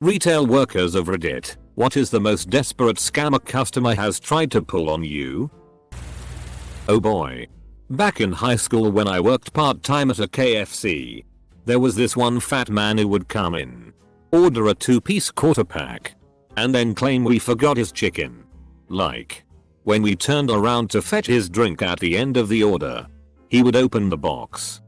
Retail workers of Reddit, what is the most desperate scam a customer has tried to pull on you? Oh boy. Back in high school when I worked part-time at a KFC, there was this one fat man who would come in, order a 2-piece quarter pack, and then claim we forgot his chicken. Like, when we turned around to fetch his drink at the end of the order, he would open the box,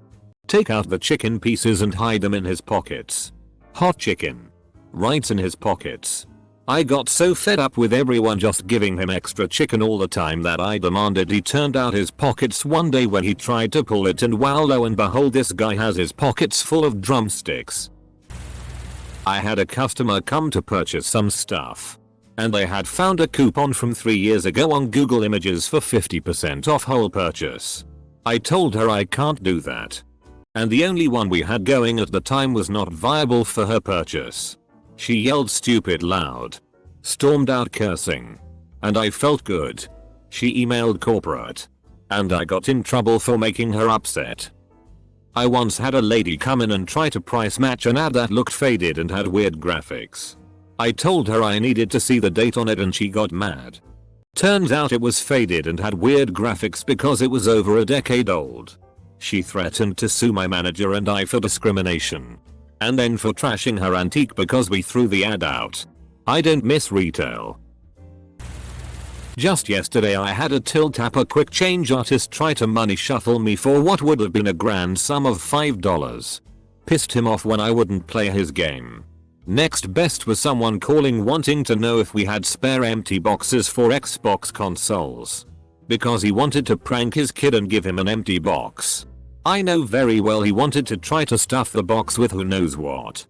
take out the chicken pieces and hide them in his pockets. Hot chicken. Right in his pockets. I got so fed up with everyone just giving him extra chicken all the time that I demanded he turned out his pockets one day when he tried to pull it, and wow, lo and behold, this guy has his pockets full of drumsticks. I had a customer come to purchase some stuff, and they had found a coupon from 3 years ago on Google Images for 50% off whole purchase. I told her I can't do that, and the only one we had going at the time was not viable for her purchase. She yelled stupid loud, stormed out cursing, and I felt good. She emailed corporate, and I got in trouble for making her upset. I once had a lady come in and try to price match an ad that looked faded and had weird graphics. I told her I needed to see the date on it and she got mad. Turns out it was faded and had weird graphics because it was over a decade old. She threatened to sue my manager and I for discrimination, and then for trashing her antique because we threw the ad out. I don't miss retail. Just yesterday I had a till tapper quick change artist try to money shuffle me for what would have been a grand sum of $5. Pissed him off when I wouldn't play his game. Next best was someone calling wanting to know if we had spare empty boxes for Xbox consoles, because he wanted to prank his kid and give him an empty box. I know very well he wanted to try to stuff the box with who knows what,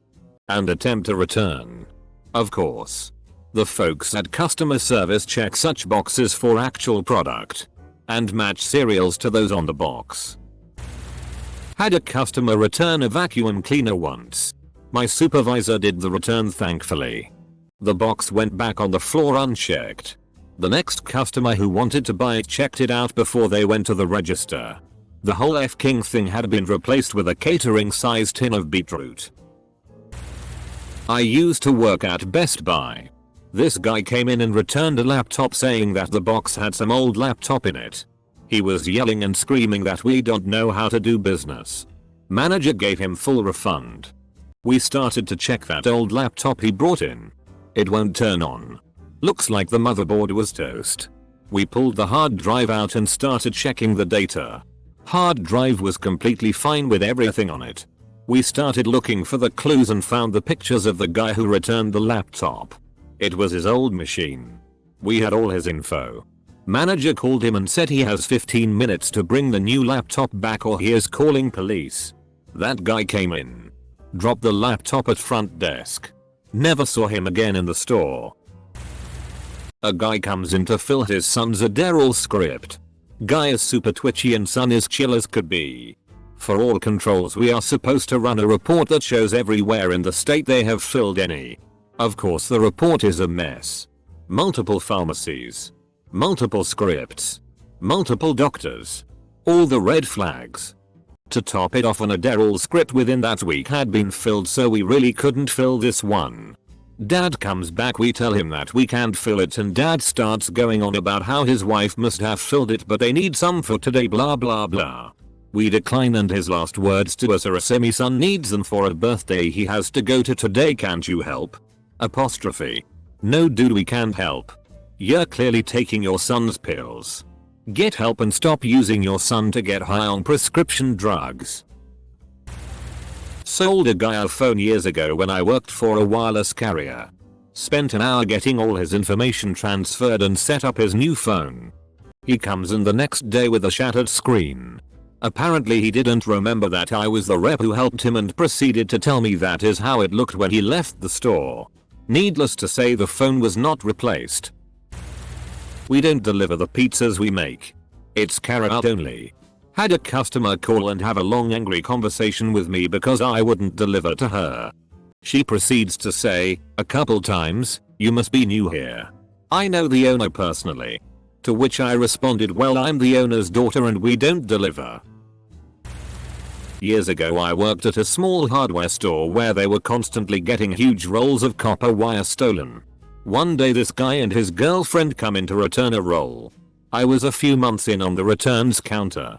and attempt a return. Of course, the folks at customer service check such boxes for actual product, and match serials to those on the box. Had a customer return a vacuum cleaner once. My supervisor did the return thankfully. The box went back on the floor unchecked. The next customer who wanted to buy it checked it out before they went to the register. The whole f-king thing had been replaced with a catering-sized tin of beetroot. I used to work at Best Buy. This guy came in and returned a laptop saying that the box had some old laptop in it. He was yelling and screaming that we don't know how to do business. Manager gave him full refund. We started to check that old laptop he brought in. It won't turn on. Looks like the motherboard was toast. We pulled the hard drive out and started checking the data. Hard drive was completely fine with everything on it. We started looking for the clues and found the pictures of the guy who returned the laptop. It was his old machine. We had all his info. Manager called him and said he has 15 minutes to bring the new laptop back or he is calling police. That guy came in, dropped the laptop at front desk. Never saw him again in the store. A guy comes in to fill his son's Adderall script. Guy is super twitchy and son is chill as could be. For all controls we are supposed to run a report that shows everywhere in the state they have filled any. Of course the report is a mess. Multiple pharmacies, multiple scripts, multiple doctors. All the red flags. To top it off, an Adderall script within that week had been filled, so we really couldn't fill this one. Dad comes back, we tell him that we can't fill it and dad starts going on about how his wife must have filled it but they need some for today blah blah blah. We decline and his last words to us are "my son needs them for a birthday he has to go to today, can't you help?" Apostrophe. No dude, we can't help. You're clearly taking your son's pills. Get help and stop using your son to get high on prescription drugs. Sold a guy a phone years ago when I worked for a wireless carrier. Spent an hour getting all his information transferred and set up his new phone. He comes in the next day with a shattered screen. Apparently he didn't remember that I was the rep who helped him and proceeded to tell me that is how it looked when he left the store. Needless to say, the phone was not replaced. We don't deliver the pizzas we make. It's carry out only. Had a customer call and have a long angry conversation with me because I wouldn't deliver to her. She proceeds to say, a couple times, "You must be new here. I know the owner personally." To which I responded, "Well, I'm the owner's daughter and we don't deliver." Years ago I worked at a small hardware store where they were constantly getting huge rolls of copper wire stolen. One day this guy and his girlfriend come in to return a roll. I was a few months in on the returns counter.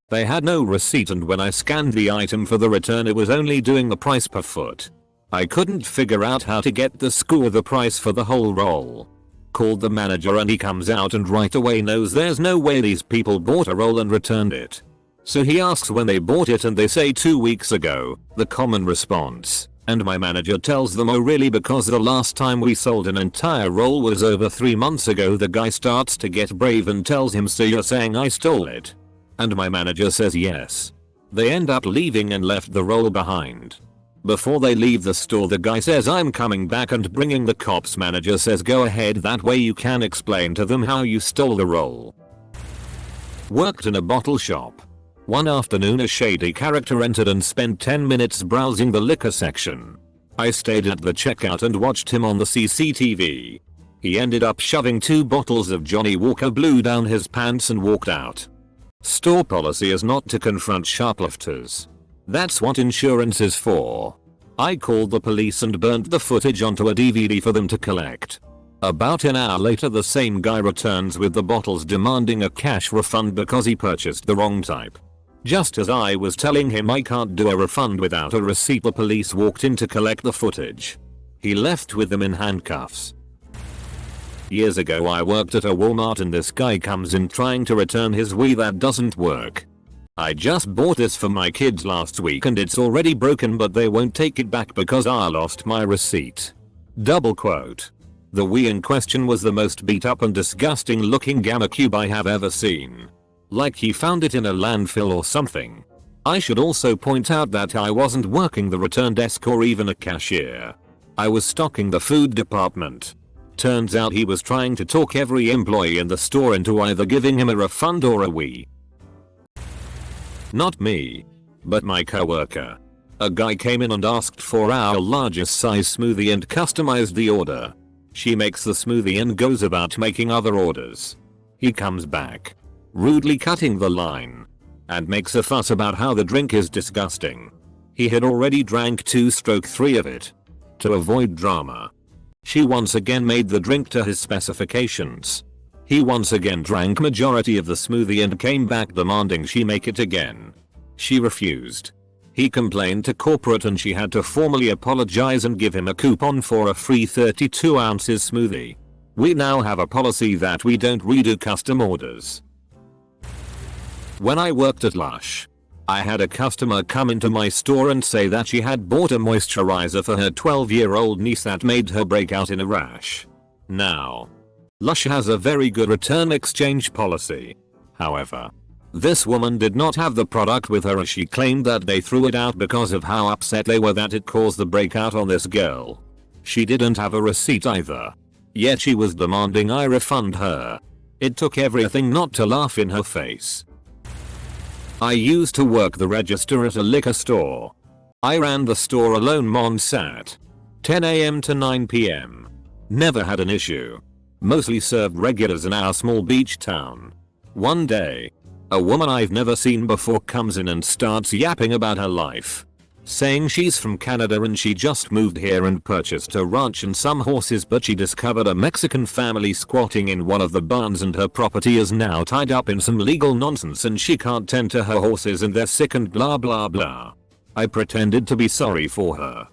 They had no receipt, and when I scanned the item for the return it was only doing the price per foot. I couldn't figure out how to get the score the price for the whole roll. Called the manager and he comes out and right away knows there's no way these people bought a roll and returned it. So he asks when they bought it and they say 2 weeks ago, the common response, and my manager tells them, oh really, because the last time we sold an entire roll was over 3 months ago. The guy starts to get brave and tells him, so you're saying I stole it? And my manager says yes. They end up leaving and left the roll behind. Before they leave the store the guy says, I'm coming back and bringing the cops. Manager says, go ahead, that way you can explain to them how you stole the roll. Worked in a bottle shop. One afternoon a shady character entered and spent 10 minutes browsing the liquor section. I stayed at the checkout and watched him on the CCTV. He ended up shoving 2 bottles of Johnny Walker Blue down his pants and walked out. Store policy is not to confront shoplifters. That's what insurance is for. I called the police and burnt the footage onto a DVD for them to collect. About an hour later the same guy returns with the bottles demanding a cash refund because he purchased the wrong type. Just as I was telling him I can't do a refund without a receipt, the police walked in to collect the footage. He left with them in handcuffs. Years ago I worked at a Walmart and this guy comes in trying to return his Wii that doesn't work. I just bought this for my kids last week and it's already broken, but they won't take it back because I lost my receipt. Double quote. The Wii in question was the most beat up and disgusting looking GameCube I have ever seen. Like he found it in a landfill or something. I should also point out that I wasn't working the return desk or even a cashier. I was stocking the food department. Turns out he was trying to talk every employee in the store into either giving him a refund or a Wii. Not me, but my coworker. A guy came in and asked for our largest size smoothie and customized the order. She makes the smoothie and goes about making other orders. He comes back, rudely cutting the line, and makes a fuss about how the drink is disgusting. He had already drank 2/3 of it. To avoid drama, she once again made the drink to his specifications. He once again drank majority of the smoothie and came back demanding she make it again. She refused. He complained to corporate and she had to formally apologize and give him a coupon for a free 32 ounces smoothie. We now have a policy that we don't redo custom orders. When I worked at Lush, I had a customer come into my store and say that she had bought a moisturizer for her 12-year-old niece that made her break out in a rash. Now, Lush has a very good return exchange policy. However, this woman did not have the product with her as she claimed that they threw it out because of how upset they were that it caused the breakout on this girl. She didn't have a receipt either. Yet she was demanding I refund her. It took everything not to laugh in her face. I used to work the register at a liquor store. I ran the store alone on Sat. 10 AM to 9 PM. Never had an issue. Mostly served regulars in our small beach town. One day, a woman I've never seen before comes in and starts yapping about her life. Saying she's from Canada and she just moved here and purchased a ranch and some horses, but she discovered a Mexican family squatting in one of the barns and her property is now tied up in some legal nonsense and she can't tend to her horses and they're sick and blah blah blah. I pretended to be sorry for her,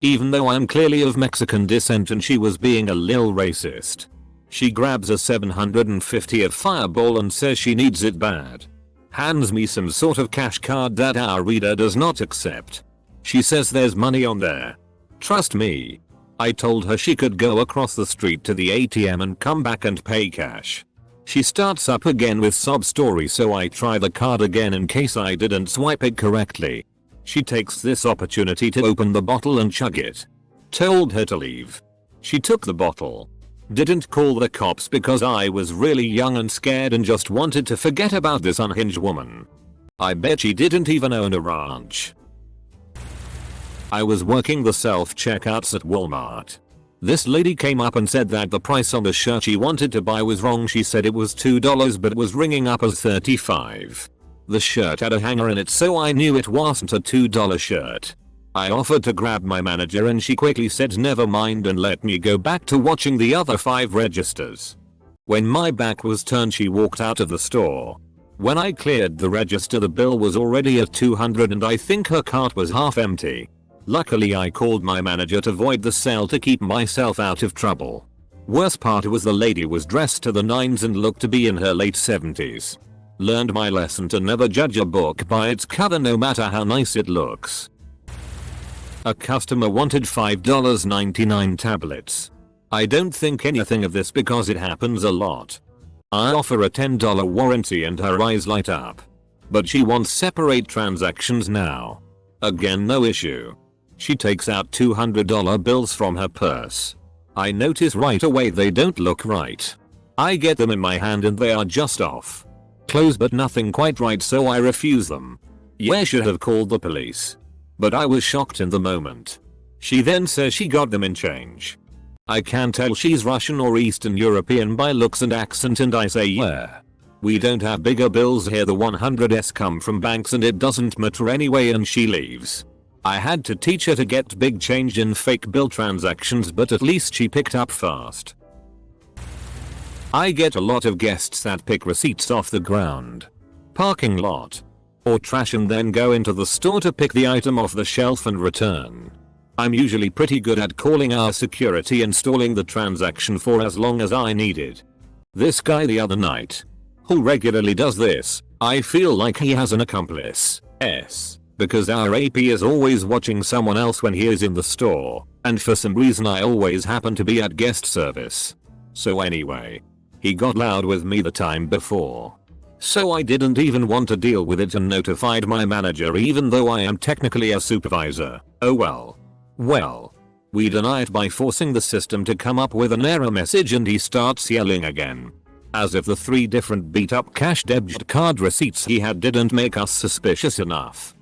even though I'm clearly of Mexican descent and she was being a lil racist. She grabs a 750 of Fireball and says she needs it bad. Hands me some sort of cash card that our reader does not accept. She says there's money on there. Trust me. I told her she could go across the street to the ATM and come back and pay cash. She starts up again with sob story, so I try the card again in case I didn't swipe it correctly. She takes this opportunity to open the bottle and chug it. Told her to leave. She took the bottle. Didn't call the cops because I was really young and scared and just wanted to forget about this unhinged woman. I bet she didn't even own a ranch. I was working the self-checkouts at Walmart. This lady came up and said that the price on the shirt she wanted to buy was wrong. She said it was $2 but was ringing up as $35. The shirt had a hanger in it, so I knew it wasn't a $2 shirt. I offered to grab my manager and she quickly said never mind and let me go back to watching the other 5 registers. When my back was turned, she walked out of the store. When I cleared the register, the bill was already at $200 and I think her cart was half empty. Luckily I called my manager to void the sale to keep myself out of trouble. Worst part was the lady was dressed to the nines and looked to be in her late 70s. Learned my lesson to never judge a book by its cover no matter how nice it looks. A customer wanted $5.99 tablets. I don't think anything of this because it happens a lot. I offer a $10 warranty and her eyes light up. But she wants separate transactions now. Again, no issue. She takes out $200 bills from her purse. I notice right away they don't look right. I get them in my hand and they are just off. Close but nothing quite right, so I refuse them. Yeah, should have called the police. But I was shocked in the moment. She then says she got them in change. I can tell she's Russian or Eastern European by looks and accent, and I say yeah. We don't have bigger bills here, the 100s come from banks and it doesn't matter anyway, and she leaves. I had to teach her to get big change in fake bill transactions, but at least she picked up fast. I get a lot of guests that pick receipts off the ground, parking lot, or trash and then go into the store to pick the item off the shelf and return. I'm usually pretty good at calling our security and stalling the transaction for as long as I need it. This guy the other night, who regularly does this, I feel like he has an accomplice. Because our AP is always watching someone else when he is in the store, and for some reason I always happen to be at guest service. So anyway, he got loud with me the time before. So I didn't even want to deal with it and notified my manager, even though I am technically a supervisor. Oh well. Well, we deny it by forcing the system to come up with an error message and he starts yelling again. As if the 3 different beat up cash debit card receipts he had didn't make us suspicious enough.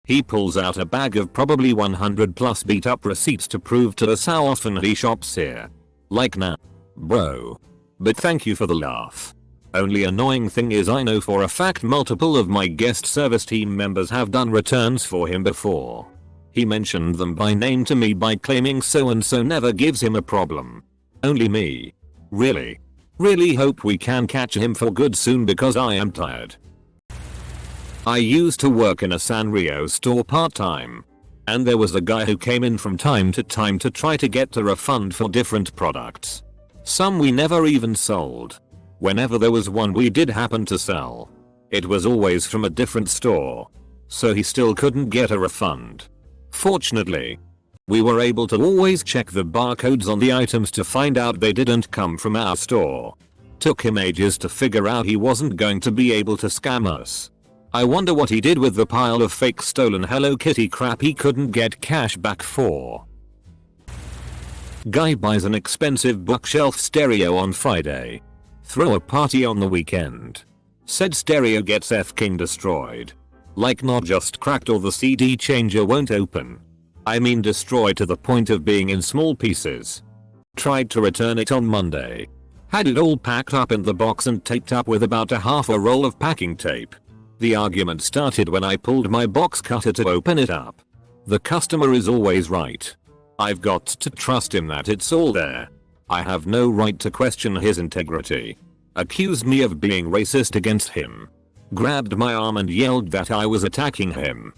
He pulls out a bag of probably 100 plus beat up receipts to prove to us how often he shops here. Like nah, bro. But thank you for the laugh. Only annoying thing is I know for a fact multiple of my guest service team members have done returns for him before. He mentioned them by name to me by claiming so and so never gives him a problem. Only me. Really? Really hope we can catch him for good soon because I am tired. I used to work in a Sanrio store part-time. And there was a guy who came in from time to time to try to get a refund for different products. Some we never even sold. Whenever there was one we did happen to sell, it was always from a different store. So he still couldn't get a refund. Fortunately, we were able to always check the barcodes on the items to find out they didn't come from our store. Took him ages to figure out he wasn't going to be able to scam us. I wonder what he did with the pile of fake stolen Hello Kitty crap he couldn't get cash back for. Guy buys an expensive bookshelf stereo on Friday. Throw a party on the weekend. Said stereo gets F-king destroyed. Like not just cracked or the CD changer won't open. I mean destroyed to the point of being in small pieces. Tried to return it on Monday. Had it all packed up in the box and taped up with about a half a roll of packing tape. The argument started when I pulled my box cutter to open it up. The customer is always right. I've got to trust him that it's all there. I have no right to question his integrity. Accused me of being racist against him. Grabbed my arm and yelled that I was attacking him.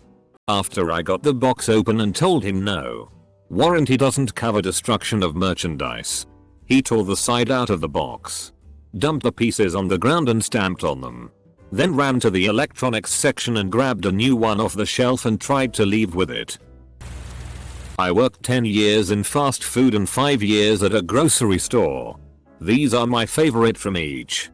After I got the box open and told him no. Warranty doesn't cover destruction of merchandise. He tore the side out of the box. Dumped the pieces on the ground and stamped on them. Then ran to the electronics section and grabbed a new one off the shelf and tried to leave with it. I worked 10 years in fast food and 5 years at a grocery store. These are my favorite from each.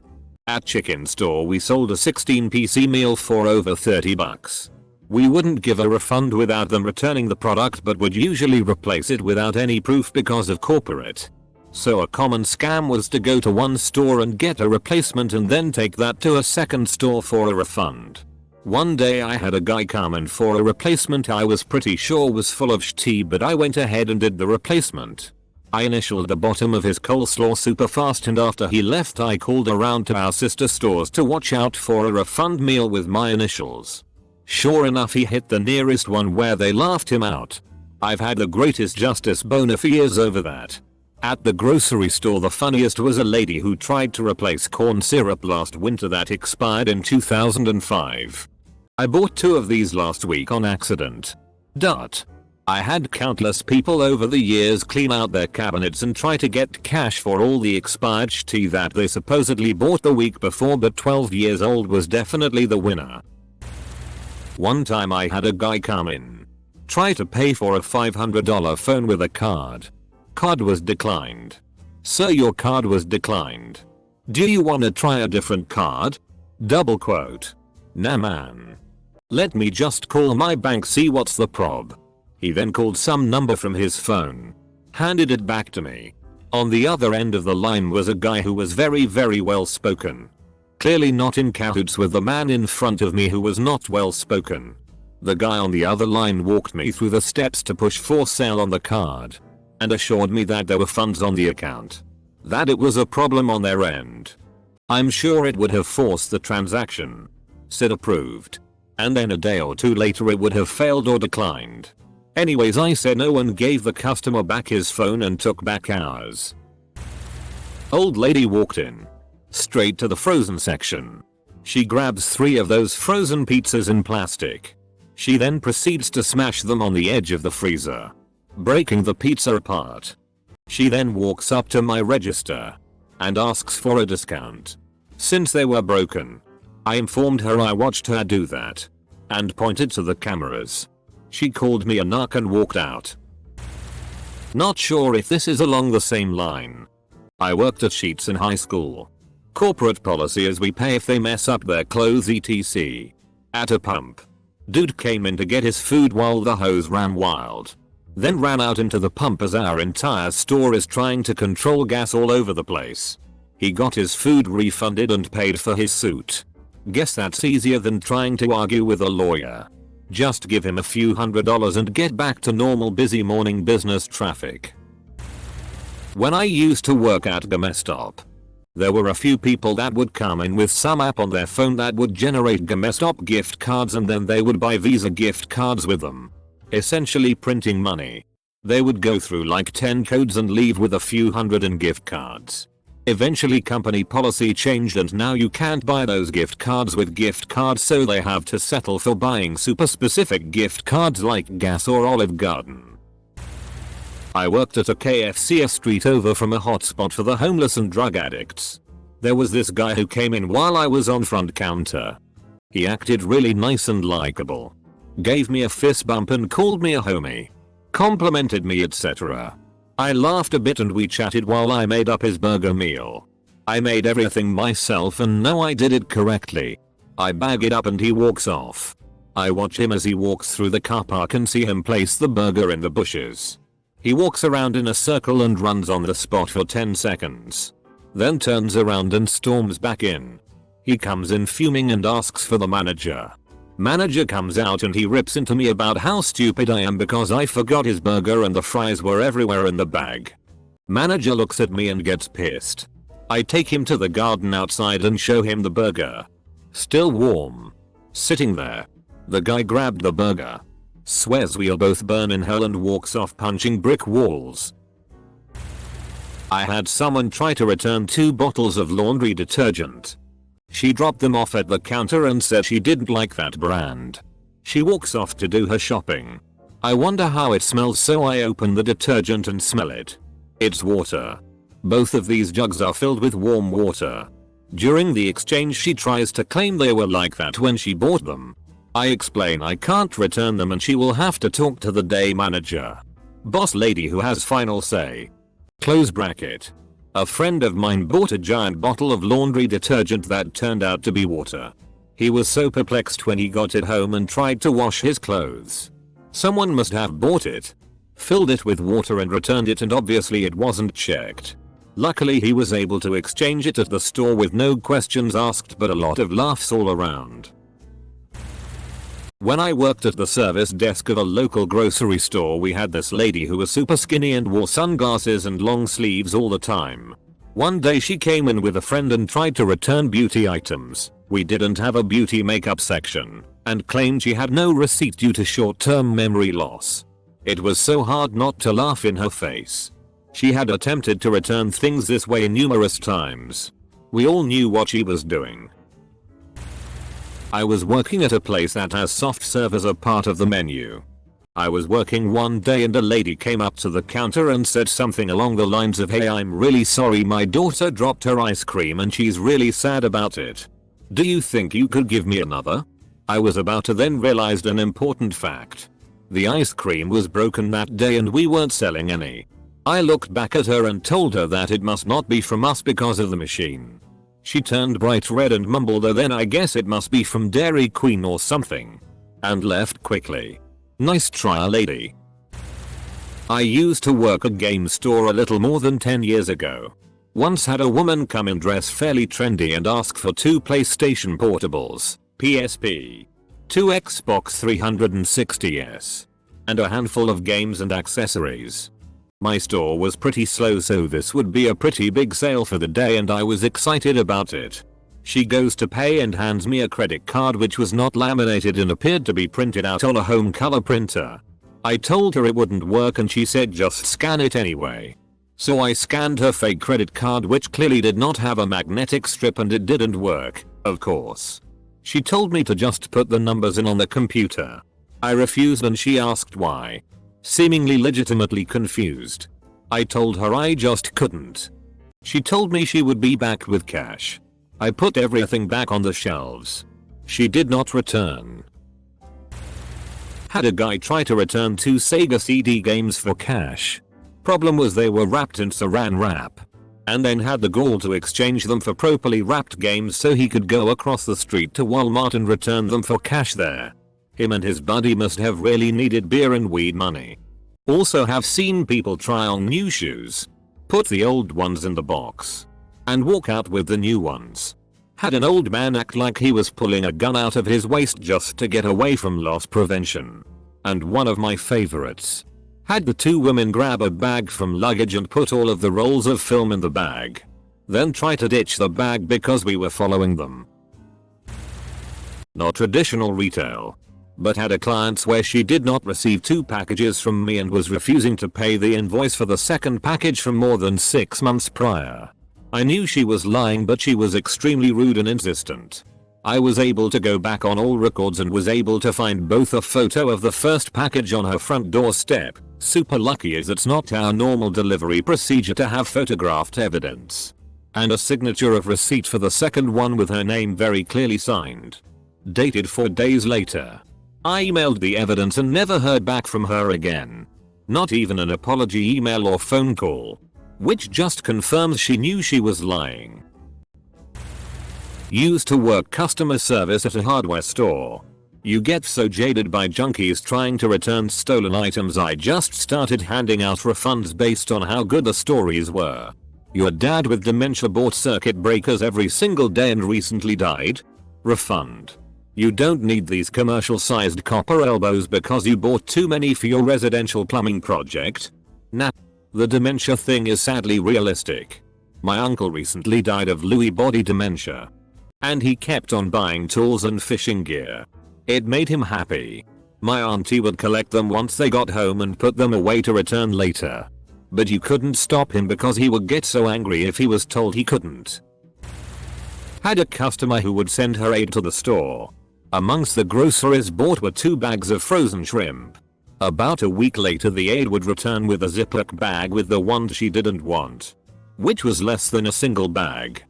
At chicken store we sold a 16-piece meal for over $30. We wouldn't give a refund without them returning the product, but would usually replace it without any proof because of corporate. So a common scam was to go to one store and get a replacement and then take that to a second store for a refund. One day I had a guy come in for a replacement I was pretty sure was full of shit, but I went ahead and did the replacement. I initialed the bottom of his coleslaw super fast, and after he left I called around to our sister stores to watch out for a refund meal with my initials. Sure enough, he hit the nearest one where they laughed him out. I've had the greatest justice boner for years over that. At the grocery store, the funniest was a lady who tried to replace corn syrup last winter that expired in 2005. I bought 2 of these last week on accident. I had countless people over the years clean out their cabinets and try to get cash for all the expired tea that they supposedly bought the week before, but 12 years old was definitely the winner. One time I had a guy come in, try to pay for a $500 phone with a card. Card was declined. Sir, your card was declined. Do you wanna try a different card? Double quote. Nah man. Let me just call my bank, see what's the prob. He then called some number from his phone, handed it back to me. On the other end of the line was a guy who was very well spoken. Clearly not in cahoots with the man in front of me who was not well spoken. The guy on the other line walked me through the steps to push for sale on the card, and assured me that there were funds on the account, that it was a problem on their end. I'm sure it would have forced the transaction. Said approved. And then a day or 2 later it would have failed or declined. Anyways, I said no and gave the customer back his phone and took back ours. Old lady walked in, straight to the frozen section. She grabs 3 of those frozen pizzas in plastic. She then proceeds to smash them on the edge of the freezer, breaking the pizza apart. She then walks up to my register and asks for a discount since they were broken. I informed her I watched her do that and pointed to the cameras. She called me a narc and walked out. Not sure if this is along the same line. I worked at Sheetz in high school. Corporate policy is we pay if they mess up their clothes etc. At a pump, dude came in to get his food while the hose ran wild. Then ran out into the pump as our entire store is trying to control gas all over the place. He got his food refunded and paid for his suit. Guess that's easier than trying to argue with a lawyer. Just give him a few $100s and get back to normal busy morning business traffic. When I used to work at GameStop, there were a few people that would come in with some app on their phone that would generate GameStop gift cards, and then they would buy Visa gift cards with them, essentially printing money. They would go through like 10 codes and leave with a few hundred in gift cards. Eventually company policy changed and now you can't buy those gift cards with gift cards, so they have to settle for buying super specific gift cards like gas or Olive Garden. I worked at a KFC a street over from a hotspot for the homeless and drug addicts. There was this guy who came in while I was on front counter. He acted really nice and likable. Gave me a fist bump and called me a homie. Complimented me etc. I laughed a bit and we chatted while I made up his burger meal. I made everything myself and know I did it correctly. I bag it up and he walks off. I watch him as he walks through the car park and see him place the burger in the bushes. He walks around in a circle and runs on the spot for 10 seconds. Then turns around and storms back in. He comes in fuming and asks for the manager. Manager comes out and he rips into me about how stupid I am because I forgot his burger and the fries were everywhere in the bag. Manager looks at me and gets pissed. I take him to the garden outside and show him the burger. Still warm. Sitting there. The guy grabbed the burger. Swears we'll both burn in hell and walks off punching brick walls. I had someone try to return 2 bottles of laundry detergent. She dropped them off at the counter and said she didn't like that brand. She walks off to do her shopping. I wonder how it smells, so I open the detergent and smell it. It's water. Both of these jugs are filled with warm water. During the exchange she tries to claim they were like that when she bought them. I explain I can't return them and she will have to talk to the day manager. Boss lady who has final say. Close bracket. A friend of mine bought a giant bottle of laundry detergent that turned out to be water. He was so perplexed when he got it home and tried to wash his clothes. Someone must have bought it, filled it with water and returned it, and obviously it wasn't checked. Luckily he was able to exchange it at the store with no questions asked, but a lot of laughs all around. When I worked at the service desk of a local grocery store, we had this lady who was super skinny and wore sunglasses and long sleeves all the time. One day she came in with a friend and tried to return beauty items. We didn't have a beauty makeup section, and claimed she had no receipt due to short-term memory loss. It was so hard not to laugh in her face. She had attempted to return things this way numerous times. We all knew what she was doing. I was working at a place that has soft serve as a part of the menu. I was working one day and a lady came up to the counter and said something along the lines of, "Hey, I'm really sorry, my daughter dropped her ice cream and she's really sad about it. Do you think you could give me another?" I was about to then realized an important fact. The ice cream was broken that day and we weren't selling any. I looked back at her and told her that it must not be from us because of the machine. She turned bright red and mumbled, "Oh, then I guess it must be from Dairy Queen or something," and left quickly. Nice try, lady. I used to work at a game store a little more than 10 years ago. Once had a woman come in dressed fairly trendy and ask for 2 PlayStation portables, PSP, 2 Xbox 360s, and a handful of games and accessories. My store was pretty slow, so this would be a pretty big sale for the day and I was excited about it. She goes to pay and hands me a credit card which was not laminated and appeared to be printed out on a home color printer. I told her it wouldn't work and she said just scan it anyway. So I scanned her fake credit card which clearly did not have a magnetic strip and it didn't work, of course. She told me to just put the numbers in on the computer. I refused and she asked why. Seemingly legitimately confused. I told her I just couldn't. She told me she would be back with cash. I put everything back on the shelves. She did not return. Had a guy try to return 2 Sega CD games for cash. Problem was they were wrapped in saran wrap. And then had the gall to exchange them for properly wrapped games so he could go across the street to Walmart and return them for cash there. Him and his buddy must have really needed beer and weed money. Also have seen people try on new shoes, put the old ones in the box, and walk out with the new ones. Had an old man act like he was pulling a gun out of his waist just to get away from loss prevention. And one of my favorites. Had the 2 women grab a bag from luggage and put all of the rolls of film in the bag. Then try to ditch the bag because we were following them. Not traditional retail. But had a client swear she did not receive 2 packages from me and was refusing to pay the invoice for the second package from more than 6 months prior. I knew she was lying but she was extremely rude and insistent. I was able to go back on all records and was able to find both a photo of the first package on her front doorstep, super lucky as it's not our normal delivery procedure to have photographed evidence, and a signature of receipt for the second one with her name very clearly signed. Dated 4 days later. I emailed the evidence and never heard back from her again. Not even an apology email or phone call. Which just confirms she knew she was lying. Used to work customer service at a hardware store. You get so jaded by junkies trying to return stolen items, I just started handing out refunds based on how good the stories were. Your dad with dementia bought circuit breakers every single day and recently died? Refund. You don't need these commercial sized copper elbows because you bought too many for your residential plumbing project? Nah. The dementia thing is sadly realistic. My uncle recently died of Lewy body dementia. And he kept on buying tools and fishing gear. It made him happy. My auntie would collect them once they got home and put them away to return later. But you couldn't stop him because he would get so angry if he was told he couldn't. Had a customer who would send her aid to the store. Amongst the groceries bought were 2 bags of frozen shrimp. About a week later the aide would return with a Ziploc bag with the ones she didn't want, which was less than a single bag.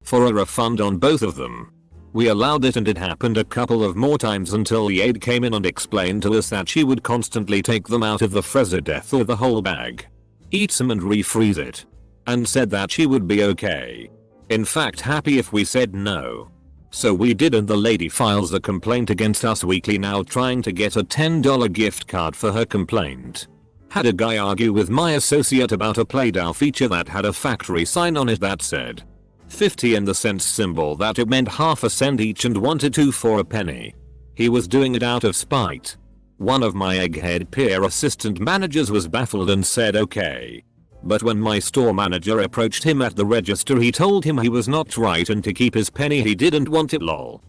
For a refund on both of them. We allowed it and it happened a couple of more times until the aide came in and explained to us that she would constantly take them out of the freezer death or the whole bag, eat some and refreeze it, and said that she would be okay. In fact happy if we said no. So we did and the lady files a complaint against us weekly now trying to get a $10 gift card for her complaint. Had a guy argue with my associate about a Play-Doh feature that had a factory sign on it that said 50 and the cents symbol that it meant half a cent each and wanted 2 for a penny. He was doing it out of spite. One of my egghead peer assistant managers was baffled and said okay. But when my store manager approached him at the register, he told him he was not right and to keep his penny he didn't want it lol.